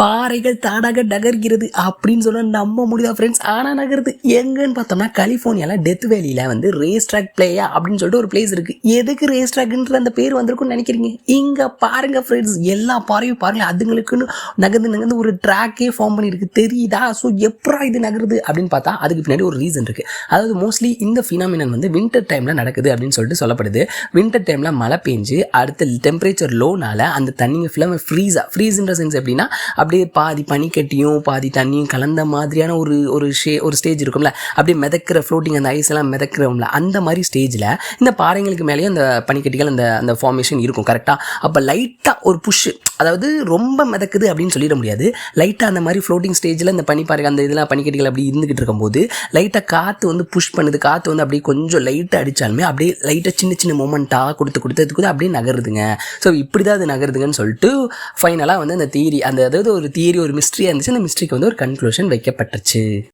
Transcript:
பாறைகள் தானாக நகர்கிறது அப்படின்னு சொன்னா நம்ப முடியுதா ஃப்ரெண்ட்ஸ்? ஆனால் நகருது எங்கன்னு பார்த்தோம்னா கலிஃபோர்னியாவில் டெத் வேலியில் வந்து ரேஸ் ட்ராக் பிளேயா அப்படின்னு சொல்லிட்டு ஒரு பிளேஸ் இருக்குது. எதுக்கு ரேஸ் ட்ராக்ன்ற அந்த பேர் வந்திருக்குன்னு நினைக்கிறீங்க? இங்கே பாருங்கள் ஃப்ரெண்ட்ஸ், எல்லா பாறையும் பாருங்கள், அதுங்களுக்குன்னு நகர்ந்து ஒரு ட்ராக்கே ஃபார்ம் பண்ணியிருக்கு, தெரியுதா? ஸோ எப்படா இது நகருது அப்படின்னு பார்த்தா அதுக்கு பின்னாடி ஒரு ரீசன் இருக்குது. அதாவது மோஸ்ட்லி இந்த ஃபினாமினன் வந்து வின்டர் டைமில் நடக்குது அப்படின்னு சொல்லிட்டு சொல்லப்படுது. வின்டர் டைமில் மழை பெஞ்சு அடுத்த டெம்பரேச்சர் லோனால் அந்த தண்ணிங்க ஃபுல்லாக ஃப்ரீஸ்ன்ற சென்ஸ் எப்படின்னா அப்படியே பாதி பனிக்கட்டியும் பாதி தண்ணியும் கலந்த மாதிரியான ஒரு ஸ்டேஜ் இருக்கும்ல, அப்படியே மிதக்கிற ஃப்ளோட்டிங், அந்த ஐஸ் எல்லாம் மிதக்கிறோம்ல, அந்த மாதிரி ஸ்டேஜில் இந்த பாறைங்களுக்கு மேலேயும் அந்த பனிக்கட்டிகள் அந்த ஃபார்மேஷன் இருக்கும் கரெக்டாக. அப்போ லைட்டாக ஒரு புஷ்ஷு, அதாவது ரொம்ப மிதக்குது அப்படின்னு சொல்லிட முடியாது, லைட்டாக அந்த மாதிரி ஃப்ளோட்டிங் ஸ்டேஜில் இந்த பனிப்பாறை அந்த இதெல்லாம் பனிக்கட்டிகள் அப்படி இருந்துகிட்டு இருக்கும்போது லைட்டாக காற்று வந்து புஷ் பண்ணுது, காற்று வந்து அப்படியே கொஞ்சம் லைட்டாக அடித்தாலுமே அப்படியே லைட்டாக சின்ன சின்ன மூமெண்ட்டாக கொடுத்து அப்படியே நகருதுங்க. ஸோ இப்படி தான் அது நகருதுங்கன்னு சொல்லிட்டு ஃபைனலாக வந்து அந்த தியரி, அதாவது ஒரு தியரி, ஒரு மிஸ்ட்ரியாக இருந்துச்சு. அந்த மிஸ்ட்ரிக்கு வந்து ஒரு கன்க்ளூஷன் வைக்கப்பட்டுச்சு.